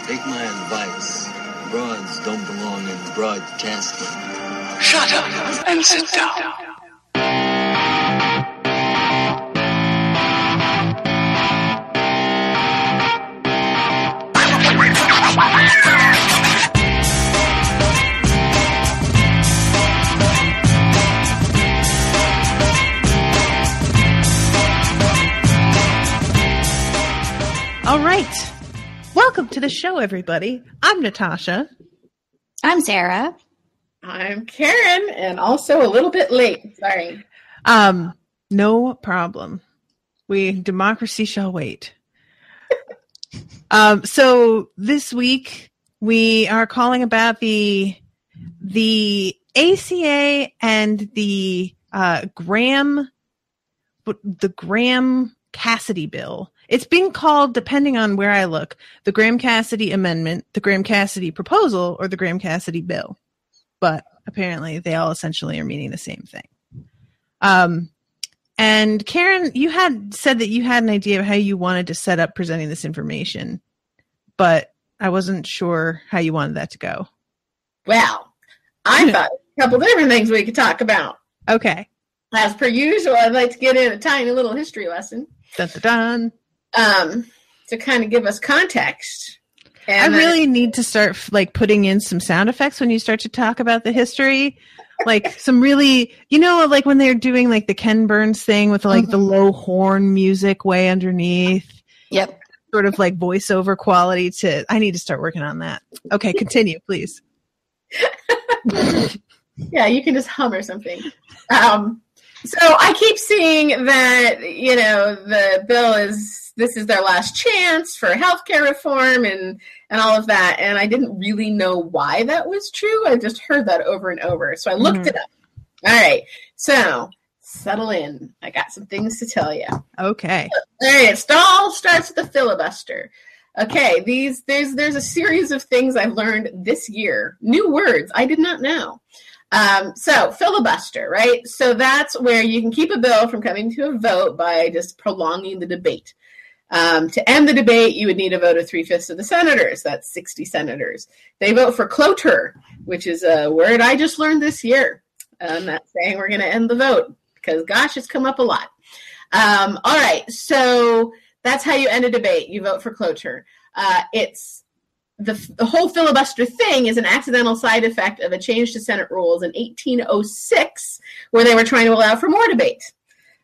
Take my advice. Broads don't belong in broadcasting. Shut up and sit down. All right. Welcome to the show, everybody. I'm Natasha. I'm Sarah. I'm Karen, and also a little bit late. Sorry. No problem. Democracy shall wait. So this week we are calling about the ACA and the Graham-Cassidy bill. It's being called, depending on where I look, the Graham-Cassidy amendment, the Graham-Cassidy proposal, or the Graham-Cassidy bill. But apparently they all essentially are meaning the same thing. And Karen, you had said that you had an idea of how you wanted to set up presenting this information, but I wasn't sure how you wanted that to go. Well, I thought a couple different things we could talk about. Okay. As per usual, I'd like to get in a tiny little history lesson. Dun, dun, dun. To kind of give us context. And I really need to start putting in some sound effects when you start to talk about the history. Like some really, like when they're doing like the Ken Burns thing with like the low horn music way underneath. Yep. Sort of like voiceover quality I need to start working on that. Okay, continue, please. Yeah, you can just hum or something. So I keep seeing that, the bill this is their last chance for healthcare reform and all of that. And I didn't really know why that was true. I just heard that over and over. So I looked it up. All right. So settle in. I got some things to tell you. Okay. All right. It all starts with the filibuster. Okay. There's a series of things I've learned this year. New words I did not know. So filibuster, right? So that's where you can keep a bill from coming to a vote by just prolonging the debate. To end the debate, you would need a vote of 3/5 of the senators. That's 60 senators. They vote for cloture, which is a word I just learned this year. I'm not saying we're going to end the vote because, gosh, it's come up a lot. All right. So that's how you end a debate. You vote for cloture. It's the whole filibuster thing is an accidental side effect of a change to Senate rules in 1806, where they were trying to allow for more debate.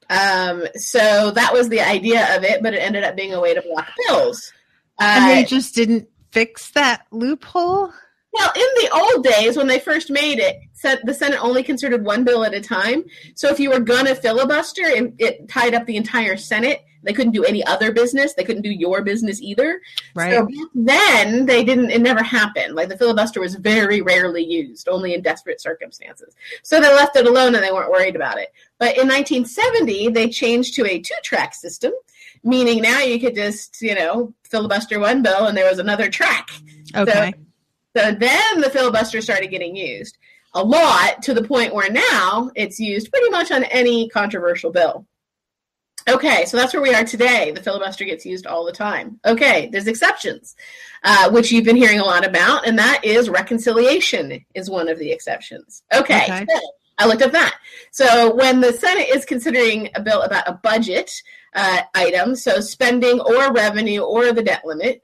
So that was the idea of it, but it ended up being a way to block bills. And they just didn't fix that loophole? Well, in the old days, when they first made it, the Senate only considered one bill at a time. So if you were going to filibuster, it tied up the entire Senate. They couldn't do any other business. They couldn't do your business either. Right. So back then, it never happened. Like the filibuster was very rarely used, only in desperate circumstances. So they left it alone and they weren't worried about it. But in 1970, they changed to a two-track system, meaning now you could just, filibuster one bill and there was another track. Okay. So then the filibuster started getting used a lot to the point where now it's used pretty much on any controversial bill. Okay, so that's where we are today. The filibuster gets used all the time. Okay, there's exceptions, which you've been hearing a lot about, and that is reconciliation is one of the exceptions. Okay. So I looked up that. So when the Senate is considering a bill about a budget item, so spending or revenue or the debt limit,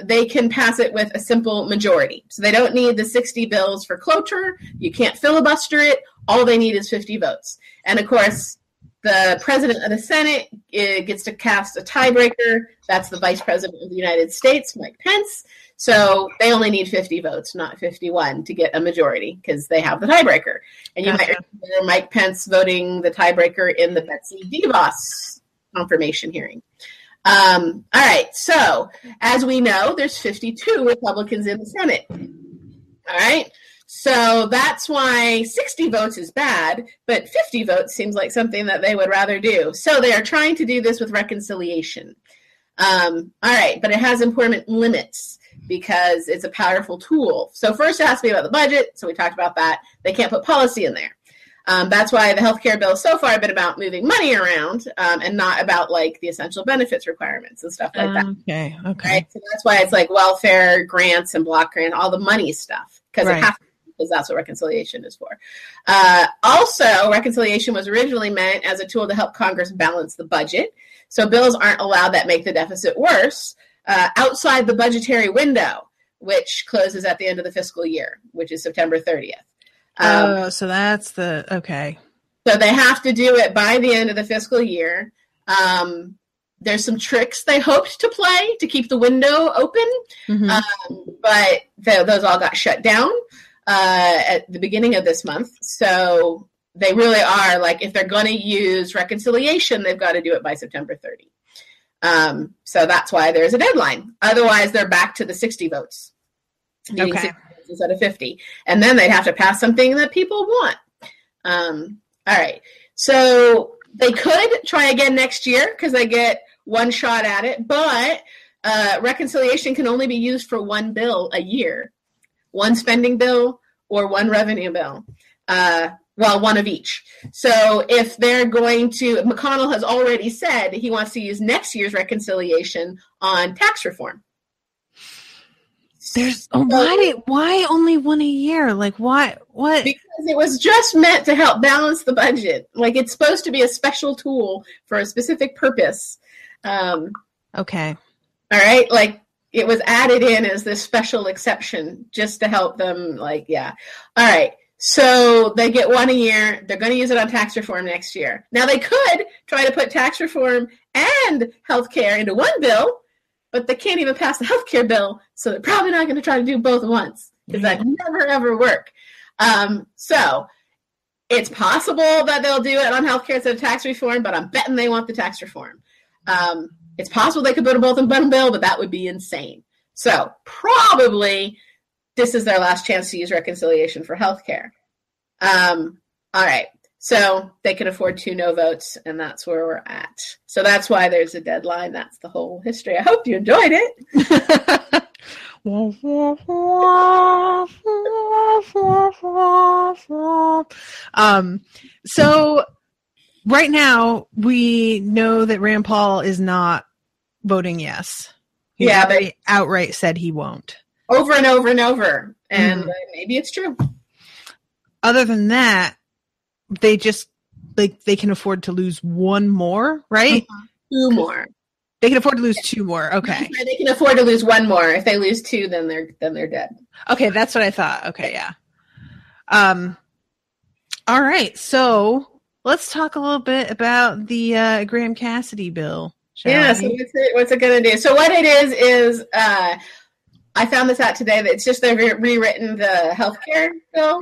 they can pass it with a simple majority. So they don't need the 60 bills for cloture. You can't filibuster it. All they need is 50 votes. And of course, the president of the Senate gets to cast a tiebreaker. That's the vice president of the United States, Mike Pence. So they only need 50 votes, not 51, to get a majority because they have the tiebreaker. And you might remember Mike Pence voting the tiebreaker in the Betsy DeVos confirmation hearing. All right. So as we know, there's 52 Republicans in the Senate. All right. So that's why 60 votes is bad, but 50 votes seems like something that they would rather do. So they are trying to do this with reconciliation. All right, but it has important limits because it's a powerful tool. So first it has to be about the budget. So we talked about that. They can't put policy in there. That's why the healthcare bill so far have been about moving money around and not about like the essential benefits requirements and stuff like that. Okay. Right? So that's why it's like welfare grants and block grant, all the money stuff, because it has to, because that's what reconciliation is for. Also, reconciliation was originally meant as a tool to help Congress balance the budget. So bills aren't allowed that make the deficit worse outside the budgetary window, which closes at the end of the fiscal year, which is September 30th. So that's okay. So they have to do it by the end of the fiscal year. There's some tricks they hoped to play to keep the window open, but those all got shut down at the beginning of this month. So they really are like, if they're going to use reconciliation, they've got to do it by September 30. So that's why there's a deadline. Otherwise, they're back to the 60 votes. Needing 60 votes instead of 50. And then they'd have to pass something that people want. All right. So they could try again next year because they get one shot at it. But reconciliation can only be used for one bill a year. One spending bill or one revenue bill. Well, one of each. So if they're going to, McConnell has already said he wants to use next year's reconciliation on tax reform. Why only one a year? Like what? Because it was just meant to help balance the budget. Like it's supposed to be a special tool for a specific purpose. Okay. All right. Like it was added in as this special exception just to help them. Like, yeah. All right. So they get one a year. They're going to use it on tax reform next year. Now they could try to put tax reform and healthcare into one bill, but they can't even pass the healthcare bill. So they're probably not going to try to do both at once because that never, ever work. So it's possible that they'll do it on healthcare instead of tax reform, but I'm betting they want the tax reform. It's possible they could put them both in one bill, but that would be insane. So probably this is their last chance to use reconciliation for healthcare. All right. So they can afford 2 no votes, and that's where we're at. So that's why there's a deadline. That's the whole history. I hope you enjoyed it. So right now we know that Rand Paul is not voting yes. He already outright said he won't. Over and over and over. And maybe it's true. Other than that, they just they can afford to lose one more, right? 2 more. They can afford to lose 2 more. Okay. They can afford to lose 1 more. If they lose 2, then they're dead. Okay, that's what I thought. Okay, yeah. All right. So let's talk a little bit about the Graham-Cassidy bill. So what's it going to do? So what it is I found this out today that it's just they've rewritten the healthcare bill.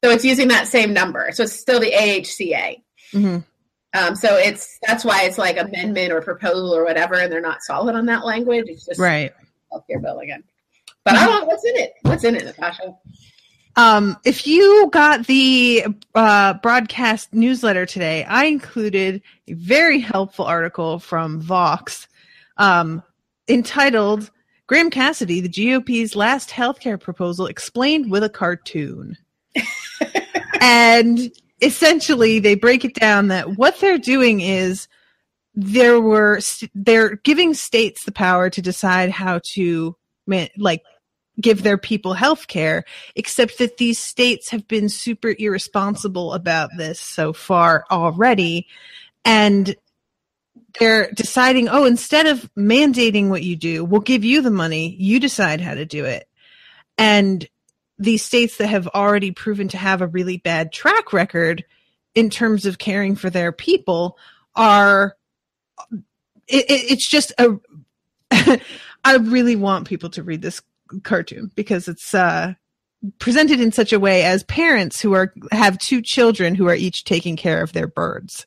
So it's using that same number. So it's still the AHCA. So that's why it's like amendment or proposal or whatever, and they're not solid on that language. It's just healthcare bill again. But I don't know what's in it. What's in it, Natasha? If you got the broadcast newsletter today, I included a very helpful article from Vox entitled Graham-Cassidy, the GOP's last healthcare proposal explained with a cartoon. And essentially they break it down that what they're doing is they're giving states the power to decide how to give their people health care, except that these states have been super irresponsible about this so far already. And they're deciding, instead of mandating what you do, we'll give you the money, you decide how to do it. And these states that have already proven to have a really bad track record in terms of caring for their people it's just I really want people to read this cartoon because it's presented in such a way as parents who have 2 children who are each taking care of their birds.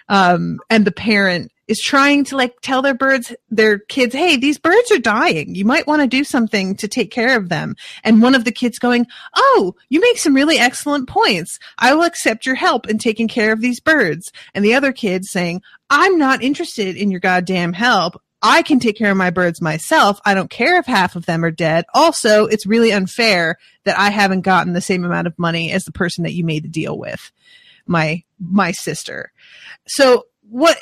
And the parent is trying to tell their kids, hey, these birds are dying. You might want to do something to take care of them. And one of the kids going, oh, you make some really excellent points. I will accept your help in taking care of these birds. And the other kid saying, I'm not interested in your goddamn help. I can take care of my birds myself. I don't care if half of them are dead. Also, it's really unfair that I haven't gotten the same amount of money as the person that you made the deal with, my sister. So what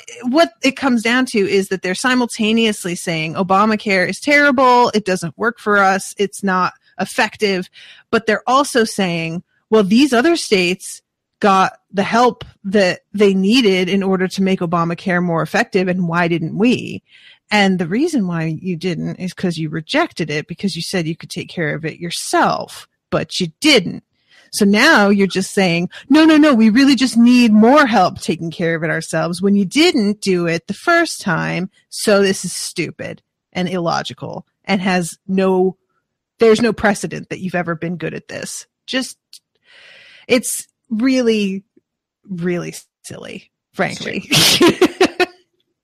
it comes down to is that they're simultaneously saying Obamacare is terrible, it doesn't work for us, it's not effective, but they're also saying, well, these other states got the help that they needed in order to make Obamacare more effective, and why didn't we? And the reason why you didn't is because you rejected it, because you said you could take care of it yourself, but you didn't. So now you're just saying, no, we really just need more help taking care of it ourselves when you didn't do it the first time. So this is stupid and illogical and there's no precedent that you've ever been good at this. It's really, really silly, frankly.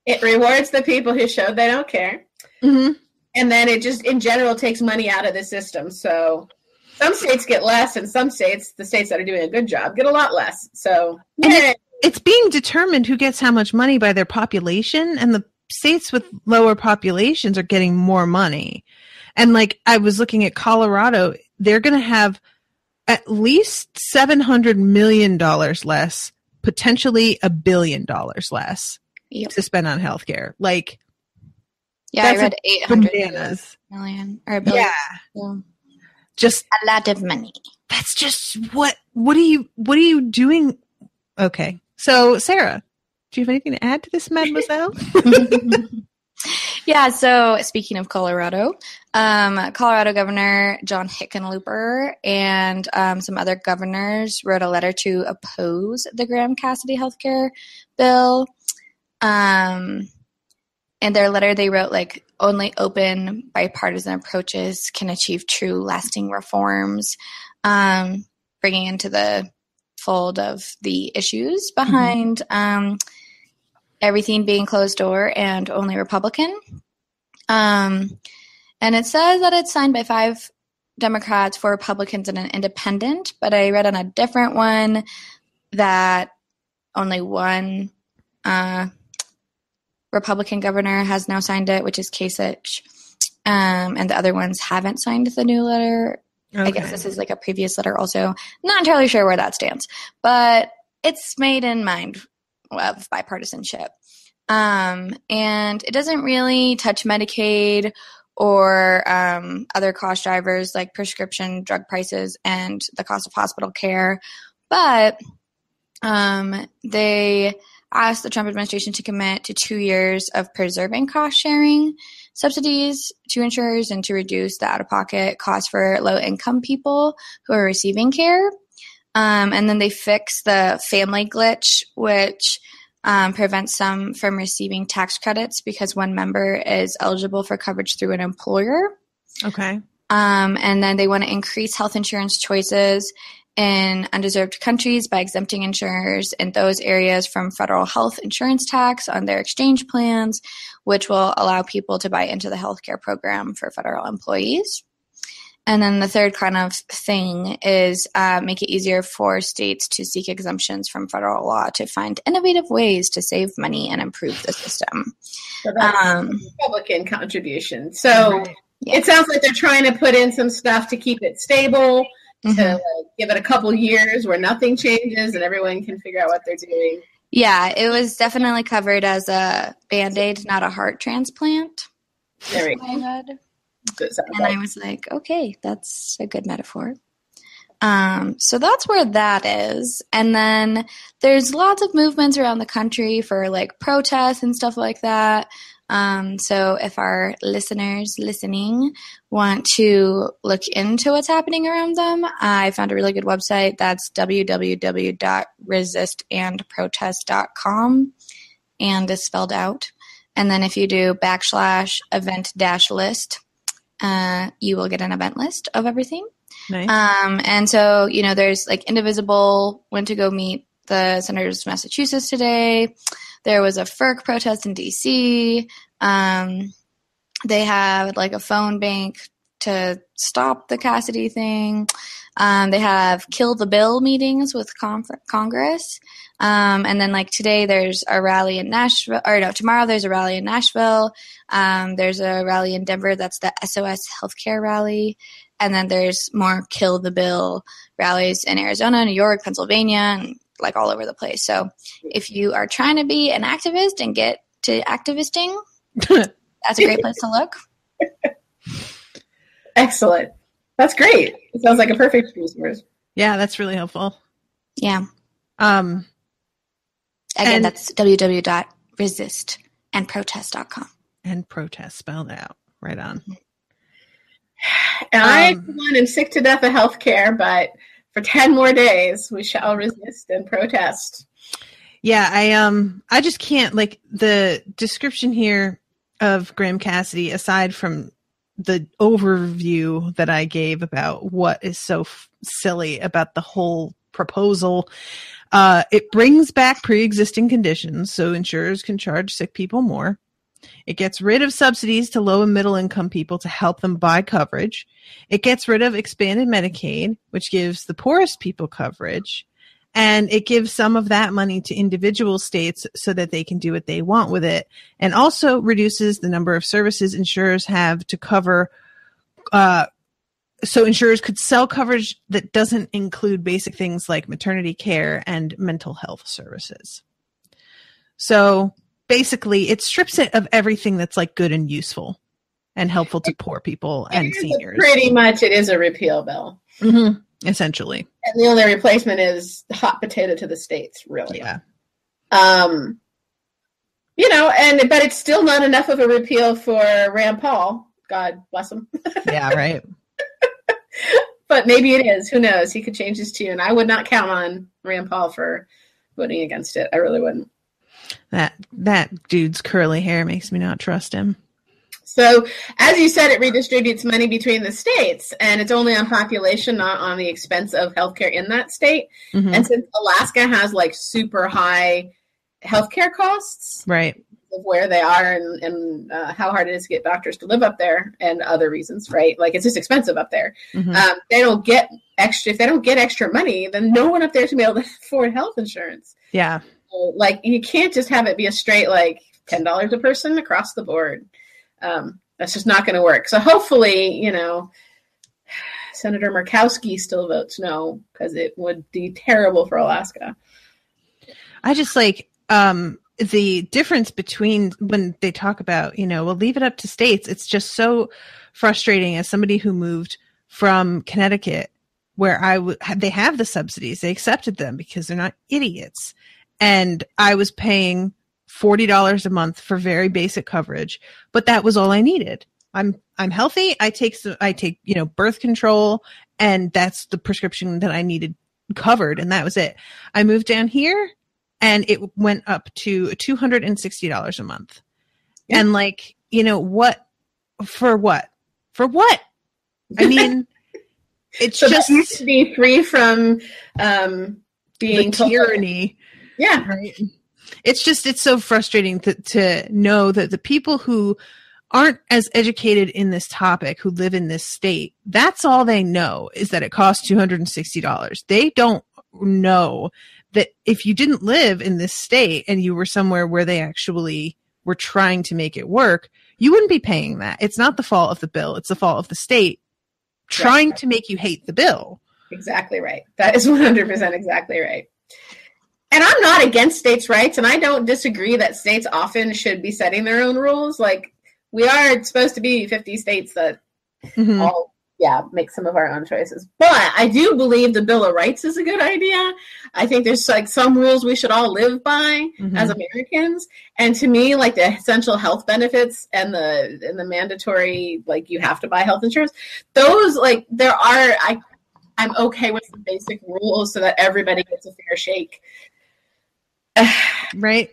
It rewards the people who showed they don't care. Mm-hmm. And then it just, in general, takes money out of the system. So some states get less, and some states, the states that are doing a good job, get a lot less. So it's being determined who gets how much money by their population, and the states with lower populations are getting more money. And like I was looking at Colorado, they're going to have at least $700 million less, potentially $1 billion less to spend on healthcare. Like, yeah, I read 800 bananas. million or $1 billion. Yeah. Just a lot of money. That's just what are you doing? Okay. So Sarah, do you have anything to add to this, mademoiselle? Yeah, so speaking of Colorado, Colorado Governor John Hickenlooper and some other governors wrote a letter to oppose the Graham-Cassidy healthcare bill. In their letter, they wrote, like, only open bipartisan approaches can achieve true lasting reforms, bringing into the fold of the issues behind everything being closed door and only Republican. And it says that it's signed by 5 Democrats, 4 Republicans, and an independent. But I read on a different one that only one Republican governor has now signed it, which is Kasich. And the other ones haven't signed the new letter. Okay. I guess this is like a previous letter also. Not entirely sure where that stands. But it's made in mind of bipartisanship. And it doesn't really touch Medicaid or other cost drivers like prescription drug prices and the cost of hospital care. But they asked the Trump administration to commit to 2 years of preserving cost-sharing subsidies to insurers and to reduce the out-of-pocket costs for low-income people who are receiving care. And then they fixed the family glitch, which prevents some from receiving tax credits because one member is eligible for coverage through an employer. Okay. And then they want to increase health insurance choices in undeserved countries by exempting insurers in those areas from federal health insurance tax on their exchange plans, which will allow people to buy into the healthcare program for federal employees. And then the third kind of thing is make it easier for states to seek exemptions from federal law to find innovative ways to save money and improve the system. So that's Republican contribution. So It sounds like they're trying to put in some stuff to keep it stable, to give it a couple years where nothing changes and everyone can figure out what they're doing. Yeah, it was definitely covered as a Band-Aid, not a heart transplant. There we go. And I was like, okay, that's a good metaphor. So that's where that is. And then there's lots of movements around the country for like protests and stuff like that. So if our listeners listening want to look into what's happening around them, I found a really good website. That's www.resistandprotest.com, and is spelled out. And then if you do /event-list, you will get an event list of everything. Nice. And so, you know, there's like Indivisible went to go meet the senators of Massachusetts today. There was a FERC protest in D.C. They had like a phone bank to stop the Cassidy thing. They have kill the bill meetings with Congress. And then like today there's a rally in Nashville, or no, tomorrow there's a rally in Nashville. There's a rally in Denver. That's the SOS Healthcare rally. And then there's more Kill the Bill rallies in Arizona, New York, Pennsylvania, and like all over the place. So if you are trying to be an activist and get to activisting, that's a great place to look. Excellent. That's great. It sounds like a perfect resource. Yeah, that's really helpful. Yeah. Again, that's www.resistandprotest.com. And protest spelled out. Right on. And I, for one, am sick to death of healthcare, but for 10 more days, we shall resist and protest. Yeah, I just can't, like, the description here of Graham-Cassidy, aside from the overview that I gave about what is so silly about the whole proposal, it brings back pre-existing conditions so insurers can charge sick people more. It gets rid of subsidies to low and middle income people to help them buy coverage. It gets rid of expanded Medicaid, which gives the poorest people coverage. And it gives some of that money to individual states so that they can do what they want with it. And also reduces the number of services insurers have to cover. So insurers could sell coverage that doesn't include basic things like maternity care and mental health services. So basically, it strips it of everything that's like good and useful and helpful to poor people and seniors. Pretty much, it is a repeal bill. Mm-hmm. Essentially. And the only replacement is hot potato to the states, really. Yeah. But it's still not enough of a repeal for Rand Paul. God bless him. Yeah, right. But maybe it is. Who knows? He could change his tune. I would not count on Rand Paul for voting against it. I really wouldn't. That dude's curly hair makes me not trust him. So, as you said, it redistributes money between the states, and it's only on population, not on the expense of healthcare in that state. Mm-hmm. And since Alaska has like super high healthcare costs, right, of where they are and how hard it is to get doctors to live up there, and other reasons, right? Like it's just expensive up there. Mm-hmm. They don't get extra. If they don't get extra money, then no one up there to be able to afford health insurance. Yeah, so, like you can't just have it be a straight like $10 a person across the board. That's just not going to work. So hopefully, Senator Murkowski still votes no, because it would be terrible for Alaska. I just like the difference between when they talk about, we'll leave it up to states. It's just so frustrating as somebody who moved from Connecticut, where they have the subsidies. They accepted them because they're not idiots. And I was paying $40 a month for very basic coverage, but that was all I needed. I'm healthy. I take birth control, and that's the prescription that I needed covered, and that was it. I moved down here, and it went up to $260 a month. Yeah. And what? For what? I mean, it's so just that used to be free from being tyranny. Yeah, right. It's so frustrating to know that the people who aren't as educated in this topic, who live in this state, that's all they know is that it costs $260. They don't know that if you didn't live in this state and you were somewhere where they actually were trying to make it work, you wouldn't be paying that. It's not the fault of the bill. It's the fault of the state trying to make you hate the bill. Exactly right. That is 100% exactly right. And I'm not against states' rights, and I don't disagree that states often should be setting their own rules. Like, we are supposed to be 50 states that all, make some of our own choices. But I do believe the Bill of Rights is a good idea. I think there's, like, some rules we should all live by as Americans. And to me, like, the essential health benefits and the mandatory, like, you have to buy health insurance, those, like, I'm okay with the basic rules so that everybody gets a fair shake. Right.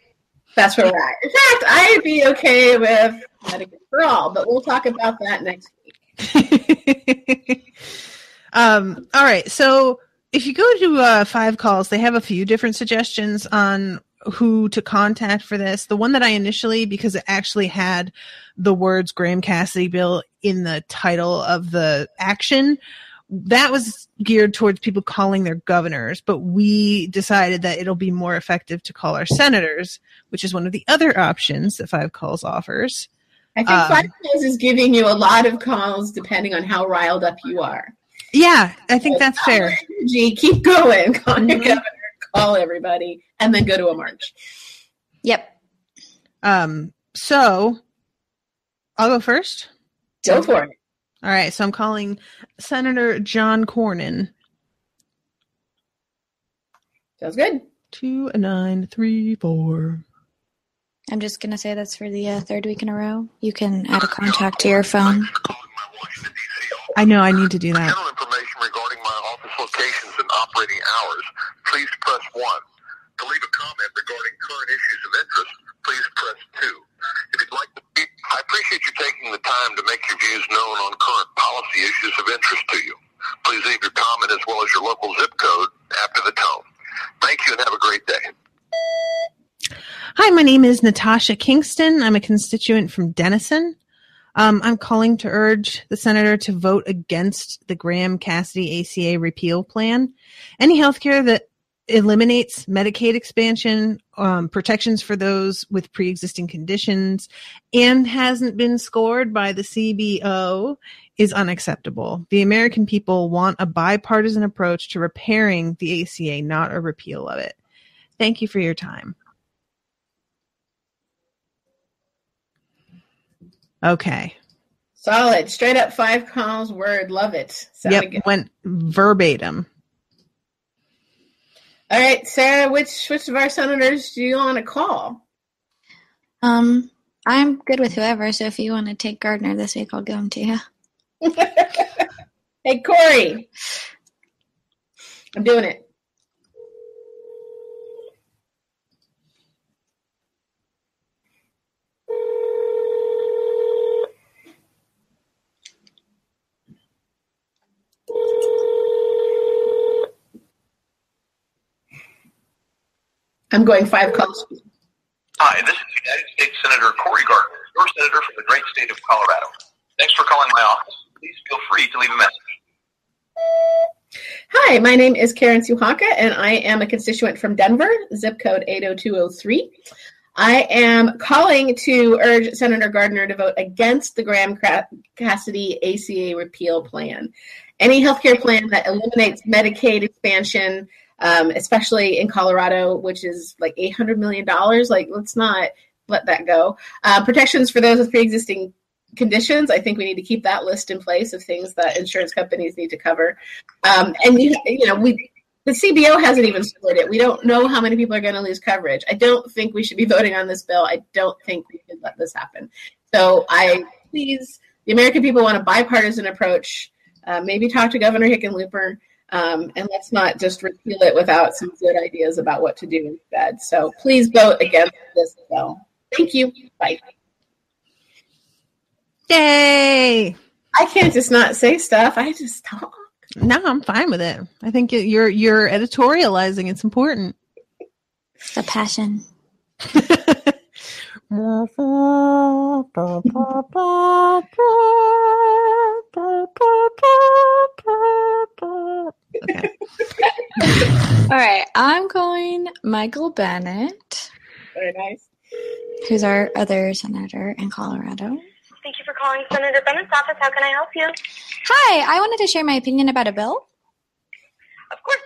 That's where we're at. In fact, I'd be okay with Medicare for all, but we'll talk about that next week. All right. So if you go to 5 calls, they have a few different suggestions on who to contact for this. The one that I initially, because it actually had the words Graham-Cassidy bill in the title of the action, that was geared towards people calling their governors, but we decided that it'll be more effective to call our senators, which is one of the other options that 5 Calls offers. I think 5 Calls is giving you a lot of calls depending on how riled up you are. Yeah, I think that's fair. Energy, keep going. Call your governor, call everybody, and then go to a march. Yep. So I'll go first. Go for it. All right, so I'm calling Senator John Cornyn. Sounds good. 29334. I'm just going to say that's for the 3rd week in a row. You can add a contact to your phone. I know I need to do that. General information regarding my office locations and operating hours, please press 1. To leave a comment regarding current issues of interest, please press 2. If you'd like to speak, I appreciate you taking the time to make your views known on current policy issues of interest to you. Please leave your comment as well as your local zip code after the tone. Thank you and have a great day. Hi, my name is Natasha Kingston. I'm a constituent from Denison. I'm calling to urge the senator to vote against the Graham-Cassidy ACA repeal plan. Any healthcare that eliminates Medicaid expansion, protections for those with pre-existing conditions, and hasn't been scored by the CBO is unacceptable. The American people want a bipartisan approach to repairing the ACA, not a repeal of it. Thank you for your time. Okay. Solid. Straight up 5 Calls word. Love it. Yep, went verbatim. All right, Sarah, which of our senators do you want to call? I'm good with whoever, so if you want to take Gardner this week, I'll give him to you. Hey, Corey. I'm doing it. I'm going 5 calls. Hi, this is United States Senator Cory Gardner, your senator from the great state of Colorado. Thanks for calling my office. Please feel free to leave a message. Hi, my name is Karen Suhaka, and I am a constituent from Denver, zip code 80203. I am calling to urge Senator Gardner to vote against the Graham-Cassidy ACA repeal plan. Any healthcare plan that eliminates Medicaid expansion, especially in Colorado, which is like $800 million. Like, let's not let that go. Protections for those with pre-existing conditions. I think we need to keep that list in place of things that insurance companies need to cover. The CBO hasn't even scored it. We don't know how many people are going to lose coverage. I don't think we should be voting on this bill. I don't think we should let this happen. So the American people want a bipartisan approach. Maybe talk to Governor Hickenlooper. And let's not just repeal it without some good ideas about what to do instead. So please vote against this bill. Thank you. Bye. Yay! I can't just not say stuff. I just talk. No, I'm fine with it. I think you're editorializing. It's important. The passion. Okay. All right, I'm calling Michael Bennett, Very nice. who's our other senator in Colorado. Thank you for calling Senator Bennett's office. How can I help you? Hi, I wanted to share my opinion about a bill. Of course.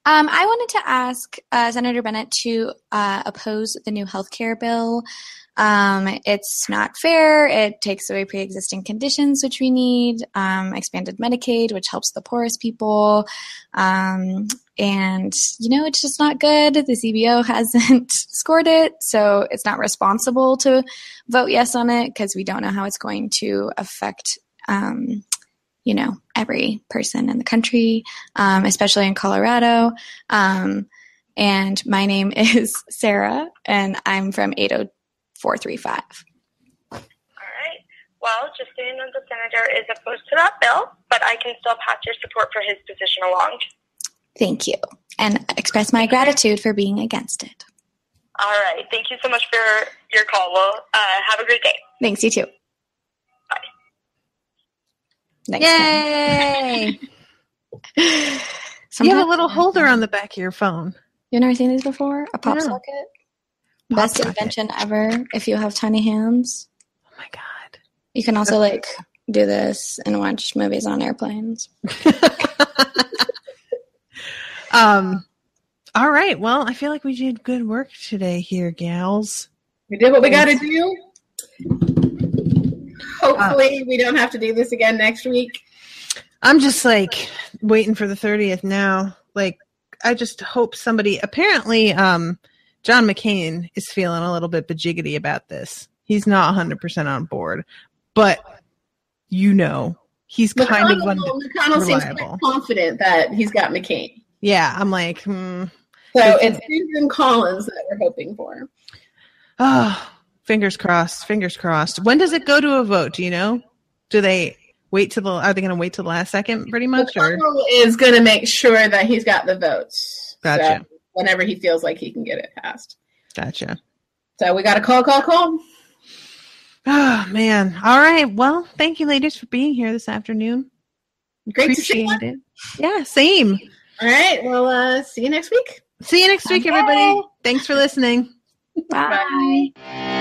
I wanted to ask Senator Bennett to oppose the new healthcare bill. It's not fair. It takes away pre-existing conditions, which we need, expanded Medicaid, which helps the poorest people. And, it's just not good. The CBO hasn't scored it, so it's not responsible to vote yes on it because we don't know how it's going to affect, every person in the country, especially in Colorado. And my name is Sarah, and I'm from 80435. All right. Well, just so you know, the senator is opposed to that bill, but I can still pass your support for his position along. Thank you, and express my gratitude for being against it. All right. Thank you so much for your call. Well, have a great day. Thanks, you too. Bye. Next Yay! time. You have a little holder on the back of your phone. You've never seen these before? A pop No. socket? Pop Best socket. invention ever if you have tiny hands. Oh my God. You can also like do this and watch movies on airplanes. All right. Well, I feel like we did good work today here, gals. We did what we got to do. Hopefully, we don't have to do this again next week. I'm just like waiting for the 30th now. Like, I just hope somebody. Apparently, John McCain is feeling a little bit bajiggity about this. He's not 100% on board, but he's kind of McConnell seems quite confident that he's got McCain. Yeah, I'm like, So it's Susan Collins that we're hoping for. Oh, fingers crossed. Fingers crossed. When does it go to a vote? Do you know? Do they wait till are they going to wait till the last second pretty much? McConnell is going to make sure that he's got the votes. Gotcha. So whenever he feels like he can get it passed. Gotcha. So we got a call. Oh, man. All right. Well, thank you, ladies, for being here this afternoon. Great to see you. Appreciate it. Yeah, same. All right. Well, see you next week. See you next week, everybody. Thanks for listening. Bye. Bye.